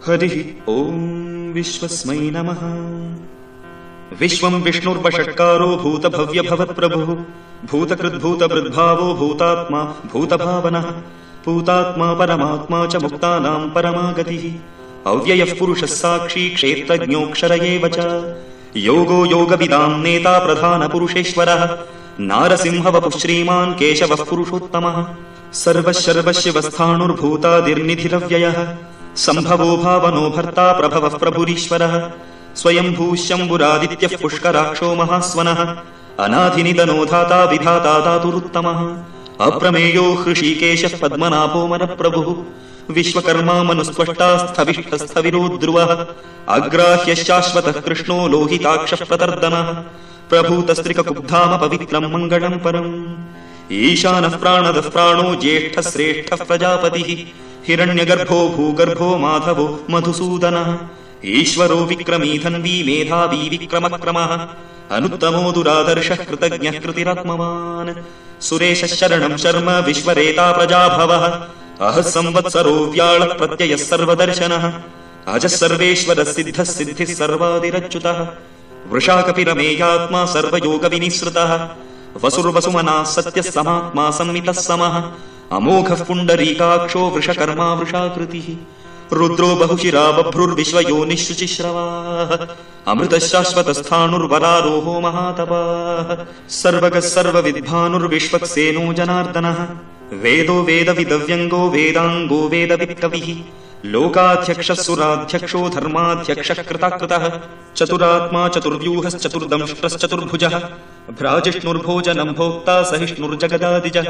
हरिः ॐ विश्वस्मै नमः। विश्वं विष्णुर्वषट्कारो भूतभव्यभवत्प्रभुः भूतकृद्भूतभृद्भावो भूतात्मा भूतभावनः भूतात्मा परमात्मा च मुक्तानां परमा गतिः अव्ययः पुरुषः साक्षी क्षेत्रज्ञोऽक्षर एव च योगो योगविदां नेता प्रधानपुरुषेश्वरः नारसिंहवपुः श्रीमान् केशवः पुरुषोत्तमः सर्वशर्वशिवस्थाणुर्भूतादिर्निधिरव्ययः सम्भवो भावनो भर्ता प्रभवः प्रभुरीश्वरः स्वयंभूः शम्भुरादित्यः पुष्कराक्षो महास्वनः अनाधिनिधनो धाता विधाता धातुरुत्तमः अप्रमेयो हृषीकेशः पद्मनाभो मनप्रभुः विश्वकर्मा मनुस्पष्टा स्थविष्ठस्थविरो ध्रुवः अग्राह्यः शाश्वतः कृष्णो लोहिताक्षः प्रतर्दनः प्रभूतस्त्रिककुब्धाम पवित्रं मङ्गलं परम् ईशानः प्राणदः प्राणो ज्येष्ठः श्रेष्ठः प्रजापतिः हिरण्यगर्भो भूगर्भो माधवो मधुसूदनः ईश्वरो विक्रमी धन्वी मेधावी विक्रमक्रमः अनुत्तमो दुरादर्शः कृतज्ञः कृतिरात्मवान् सुरेशः शरणं शर्म विश्वरेता प्रजाभवः अहः संवत्सरो व्याळः प्रत्ययः सर्वदर्शनः अजः सर्वेश्वरः सिद्धः सिद्धिः सर्वादिरच्युतः वृषाकपिरमेयात्मा सर्वयोगविनिसृतः वसुर्वसुमनः सत्यः समात्मा संमितः समः अमोघः पुण्डरीकाक्षो वृषकर्मा वृषाकृतिः रुद्रो बहुशिरा बभ्रुर्विश्वयोनिः शुचिश्रवाः अमृतः शाश्वतस्थाणुर्वरारोहो महातपाः सर्वगः सर्वविद्भानुर्विश्वक्सेनो जनार्दनः वेदो वेदविदव्यङ्गो वेदाङ्गो वेदवित्कविः लोकाध्यक्षः सुराध्यक्षो धर्माध्यक्षः कृताकृतः चतुरात्मा चतुर्व्यूहश्चतुर्दंष्ट्रश्चतुर्भुजः भ्राजिष्णुर्भोजनं भोक्ता सहिष्णुर्जगदादिजः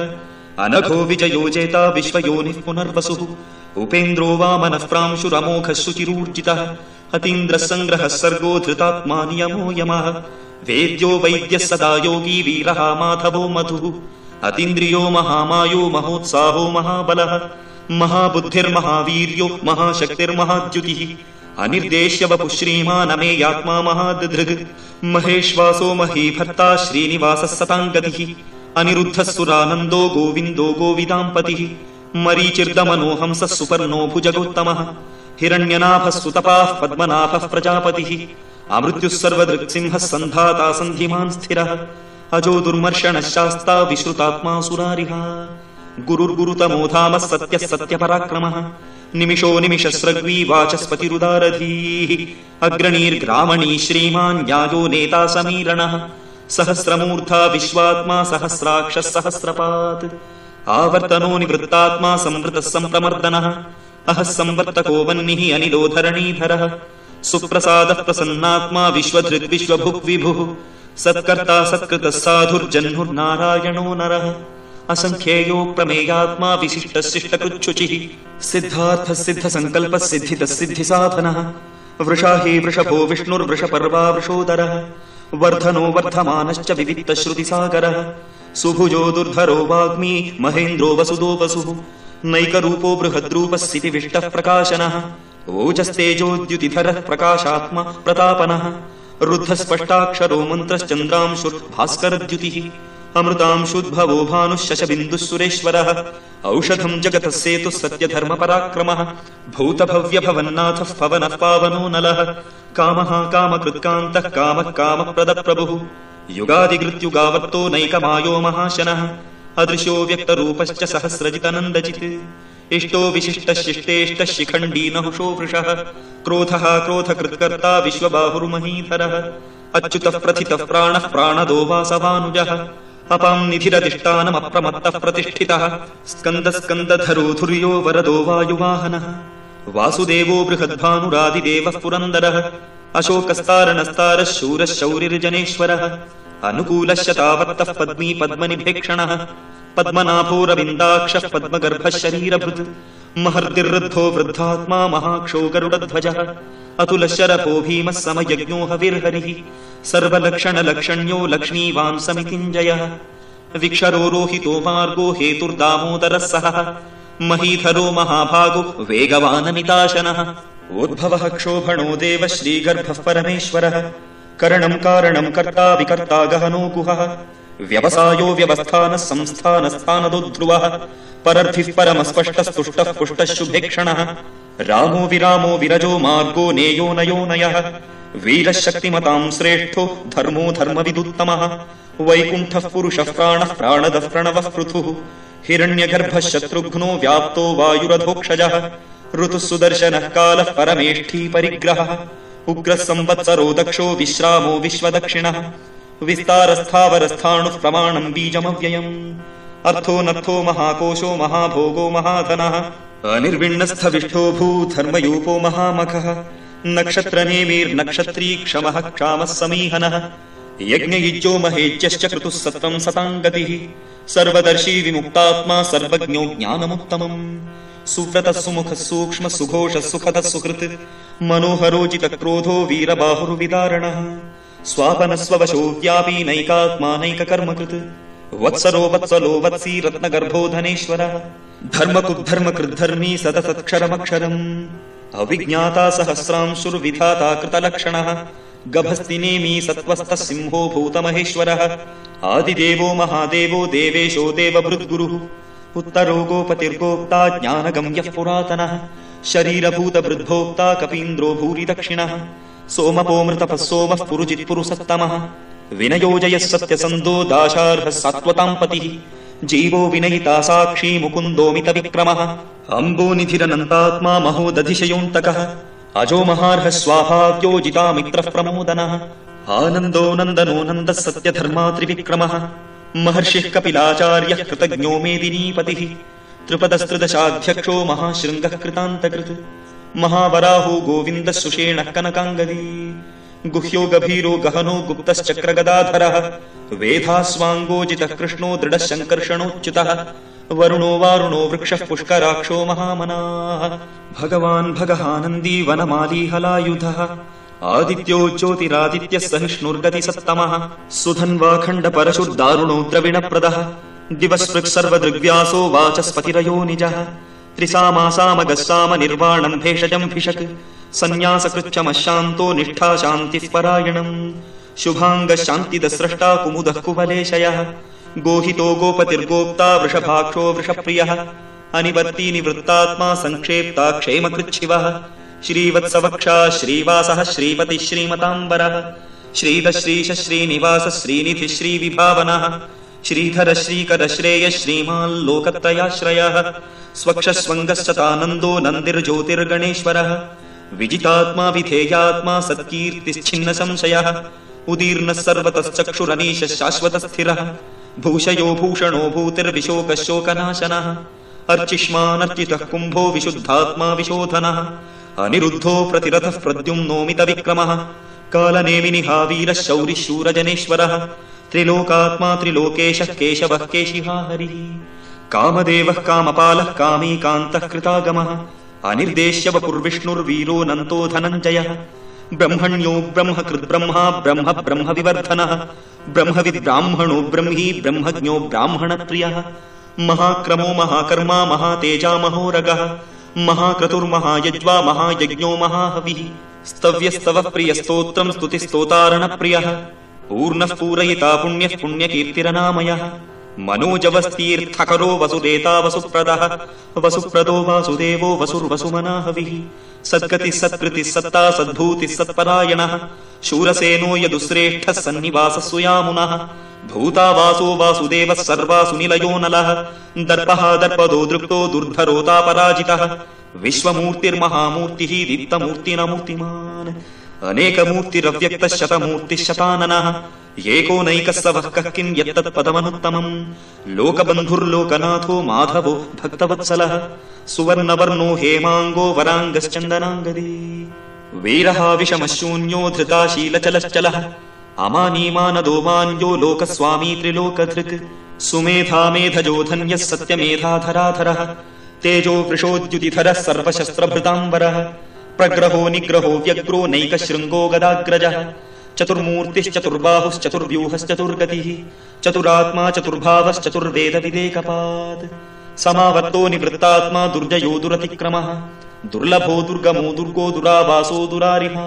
अनघो विजयो जेता विश्वयोनिः पुनर्वसुः उपेन्द्रो वामनः प्रांशुरमोघः शुचिरूर्जितः अतीन्द्रः सङ्ग्रहः सर्गो धृतात्मा नियमो यमः वेद्यो वैद्यः सदा योगी वीरः माधवो मधुः अतीन्द्रियो महामायो महोत्साहो महाबलः महाबुद्धिर्महावीर्यो महाशक्तिर्महाद्युतिः अनिर्देश्य वपुः श्रीमानमेयात्मा महादधृग् महेश्वासो महीभर्ता श्रीनिवासः सताङ्गतिः अनिरुद्धः सुरानन्दो गोविन्दो गोविदाम्पतिः मरीचिर्दमनो हंसः सुपर्णो भुजगोत्तमः हिरण्यनाभः सुतपाः पद्मनाभः प्रजापतिः अमृत्युः सर्वदृक्सिंहः सन्धाता सन्धिमान् स्थिरः अजो दुर्मर्षणः शास्ता विश्रुतात्मा सुरारिः गुरुर्गुरुतमो धामः सत्यः सत्यपराक्रमः निमिषो निमिषस्रग्वी वाचस्पतिरुदारधीः अग्रणीर्ग्रामणी श्रीमान् न्यायो नेता समीरणः सहस्रमूर्धा विश्वात्मा सहस्राक्षः सहस्रपात् आवर्तनो निवृत्तात्मा संवृतः सम्प्रमर्दनः अहः संवर्तको वह्निः अनिलो धरणीधरः सुप्रसादः प्रसन्नात्मा विश्वधृग् विश्वभुक् विभुः सत्कर्ता सत्कृतः साधुर्जह्नुर्नारायणो नरः असङ्ख्येयो प्रमेयात्मा विशिष्टः शिष्टकृच्छुचिः सिद्धार्थः सिद्धसङ्कल्पः सिद्धितः सिद्धिसाधनः वृषा हि वृषभो विष्णुर्वृषपर्वा वृषोदरः वर्धनो वर्धमानश्च विविक्तश्रुतिसागरः सुभुजो दुर्धरो वाग्मी महेन्द्रो वसुदो वसुः नैकरूपो बृहद्रूपः सितिविष्टः प्रकाशनः ओजस्तेजोद्युतिधरः प्रकाशात्मा प्रतापनः रुद्धस्पष्टाक्षरो मन्त्रश्चन्द्रांशुर्भास्करद्युतिः अमृतांशुद्भवो भानुः शशबिन्दुः सुरेश्वरः औषधं जगतः सेतुः सत्यधर्मपराक्रमः भूतभव्यभवन्नाथः पवनः पावनो नलः कामः कामकृत्कान्तः कामः कामप्रदप्रभुः युगादिकृत्युगावर्तो नैकमायो महाशनः अदृशो व्यक्तरूपश्च सहस्रजितनन्दजित् इष्टो विशिष्टः शिष्टेष्टः शिखण्डी नहुषो वृषः क्रोधः क्रोधकृत्कर्ता विश्वबाहुर्महीधरः अच्युतः प्रथितः प्राणः प्राणदो वासवानुजः अपां निधिरधिष्ठानमप्रमत्तः प्रतिष्ठितः स्कन्दस्कन्दधरो धुर्यो वरदो वायुवाहनः वासुदेवो बृहद्भानुरादिदेवः पुरन्दरः अशोकस्तारणस्तारः शूरः शौरिर्जनेश्वरः अनुकूलः शतावर्तः पद्मी पद्मनिभेक्षणः पद्मनाभोरविन्दाक्षः पद्मगर्भः शरीरभृत् महर्दिर्वृद्धो वृद्धात्मा महाक्षो गरुडध्वजः अतुलः शरपो भीमः समयज्ञो हविर्हरिः सर्वलक्षणलक्षण्यो लक्ष्मीवान् समितिञ्जयः विक्षरो रोहितो मार्गो हेतुर्दामोदरः सहः महीधरो महाभागो वेगवानमिताशनः उद्भवः क्षोभणो देवः श्रीगर्भः परमेश्वरः करणं कारणं कर्ता विकर्ता गहनो गुहः व्यवसायो व्यवस्थानः संस्थानस्थानदो ध्रुवः परर्थिः परमस्पष्टस्तुष्टः पुष्टः शुभेक्षणः रामो विरामो विरजो मार्गो नेयो नयो नयः वीरः शक्तिमतां श्रेष्ठो धर्मो धर्मविदुत्तमः वैकुण्ठः पुरुषः प्राणः प्राणदः प्रणवः पृथुः हिरण्यगर्भः शत्रुघ्नो व्याप्तो वायुरधोक्षजः ऋतुः सुदर्शनः कालः परमेष्ठी परिग्रहः उग्रः संवत्सरो दक्षो विश्रामो विश्वदक्षिणः विस्तारस्थावरस्थाणुः प्रमाणम् बीजमव्ययम् अर्थो नर्थो महाकोशो महाभोगो महाधनः अनिर्विण्णस्थविष्ठो भूधर्मयूपो महामखः नक्षत्रनेमिर्नक्षत्री क्षमः क्षामः समीहनः यज्ञयुज्यो महेज्यश्च क्रतुः सत्त्वम् सताङ्गतिः सर्वदर्शी विमुक्तात्मा सर्वज्ञो ज्ञानमुत्तमम् सुव्रतः सुमुखः सूक्ष्मः सुघोषः सुखदः सुहृत् मनोहरोजितक्रोधो वीरबाहुर्विदारणः स्वापनस्ववशो व्यापी नैकात्मा नैककर्मकृत् वत्सरो वत्सलो वत्सी रत्नगर्भो धनेश्वरः धर्मकुद्धर्मकृद्धर्मी सतसत्क्षरमक्षरम् अविज्ञाता सहस्रांशुर्विधाता कृतलक्षणः गभस्तिनेमी सत्त्वस्तः सिंहो भूतमहेश्वरः आदिदेवो महादेवो देवेशो देवभृद्गुरुः उत्तरो गोपतिर्गोप्ता ज्ञानगम्यः पुरातनः शरीरभूतवृद्धोक्ता कपीन्द्रो भूरि दक्षिणः सोमपोमृतपः सोमः पुरुजित्पुरुसत्तमः विनयोजयः सत्यसन्धो दाशार्हः सात्वतां पतिः जीवो विनयिता साक्षी मुकुन्दोमितविक्रमः अम्बोनिधिरनन्तात्मा महोदधिशयोऽन्तकः अजो महार्हः स्वाभाव्योजितामित्रः प्रमोदनः आनन्दो नन्दनो नन्दः सत्यधर्मात्रिविक्रमः महर्षिः कपिलाचार्यः कृतज्ञो मेदिनीपतिः त्रिपदस्त्रिदशाध्यक्षो महाशृङ्गः कृतान्तकृत् महावराहो गोविन्दः सुषेणः कनकाङ्गदी गुह्यो गभीरो गहनो गुप्तश्चक्रगदाधरः वेधास्वाङ्गोजितः कृष्णो दृढः शङ्कर्षणोच्युतः वरुणो वारुणो वृक्षः पुष्कराक्षो महामनाः भगवान् भगहानन्दी वनमाली हलायुधः आदित्यो ज्योतिरादित्यः सहिष्णुर्गतिसत्तमः सुधन्वाखण्डपरशुर्दारुणो द्रविणप्रदः दिवस्पृक् सर्वदृग्व्यासो वाचस्पतिरयो निजः त्रिसामासामगः सामनिर्वाणम् भेषजम् भिषक् सन्न्यासकृच्छमशान्तो निष्ठा शान्तिः परायणम् शुभाङ्गः शान्तिदः स्रष्टा कुमुदः कुवलेशयः गोहितो गोपतिर्गोप्ता वृषभाक्षो वृषप्रियः अनिवर्ती निवृत्तात्मा संक्षेप्ता क्षेमकृच्छिवः श्रीवत्सवक्षा श्रीवासः श्रीपतिः श्रीमताम्बरः श्रीधः श्रीशः श्रीनिवासः श्रीनिधिः श्रीविभावनः श्रीधर श्रीकर श्रेयः श्रीमाल्लोकत्रयाश्रयः स्वक्षस्वङ्गश्चतानन्दो नन्दिर्ज्योतिर्गणेश्वरः विजितात्मा विधेयात्मा सत्कीर्तिश्छिन्न संशयः उदीर्णः सर्वतश्चक्षुरनीशः शाश्वतस्थिरः भूषयो भूषणो भूतिर्विशोकः शोकनाशनः अर्चिष्मानर्चितः कुम्भो विशुद्धात्मा विशोधनः अनिरुद्धो प्रतिरथः प्रद्युम्नोमितविक्रमः कालनेमिनिहा वीरः शौरिः शूरजनेश्वरः त्रिलोकात्मा त्रिलोकेशः केशवः केशिहा हरिः कामदेवः कामपालः कामीकान्तः कृतागमः अनिर्देश्य वपुर्विष्णुर्वीरो नन्तो धनञ्जयः ब्रह्मण्यो ब्रह्मकृद्ब्रह्मा ब्रह्म ब्रह्मविवर्धनः ब्रह्मविद्ब्राह्मणो ब्रह्मी ब्रह्मज्ञो ब्राह्मणप्रियः महाक्रमो महाकर्मा महातेजा महोरगः महाक्रतुर्महायज्वा महायज्ञो महाहविः स्तव्यस्तवः प्रियस्तोत्रम् स्तुतिस्तोतारणप्रियः पूर्णः पूरयिता पुण्यः पुण्यकीर्तिरनामयः मनोजवस्तीर्थकरो वसुदेता वसुप्रदः वसुप्रदो वासुदेवो वसुर्वसुमनाहविः सद्गतिः सत्कृतिः सत्ता सद्भूतिः सत्परायणः शूरसेनो यदुश्रेष्ठः सन्निवासः सुयामुनः भूता वासो वासुदेवः सर्वासु निलयो नलः दर्पः दर्पदो दृप्तो दुर्धरोतापराजितः विश्वमूर्तिर्महामूर्तिः दीप्तमूर्तिनमूर्तिमान् अनेकमूर्तिरव्यक्तः शतमूर्तिः शताननः एकोनैकः स वः कः किम् यत्तत्पदमनुत्तमम् लोकबन्धुर्लोकनाथो माधवो भक्तवत्सलः सुवर्णवर्णो हेमाङ्गो वराङ्गश्चन्दनाङ्गदी वीरः विषमशून्यो धृताशीलचलश्चलः अमानीमानदो मान्यो लोकस्वामी त्रिलोकधृक् सुमेधा मेधजो धन्यः सत्यमेधाधराधरः तेजो वृषोद्युतिधरः सर्वशस्त्रभृताम्बरः प्रग्रहो निग्रहो व्यग्रो नैकशृङ्गो गदाग्रजः चतुर्मूर्तिश्चतुर्बाहुश्चतुर्व्यूहश्चतुर्गतिः चतुरात्मा चतुर्भावश्चतुर्वेदविदेकपात् समावर्तो निवृत्तात्मा दुर्जयो दुरतिक्रमः दुर्लभो दुर्गमो दुर्गो दुरावासो दुरारिहा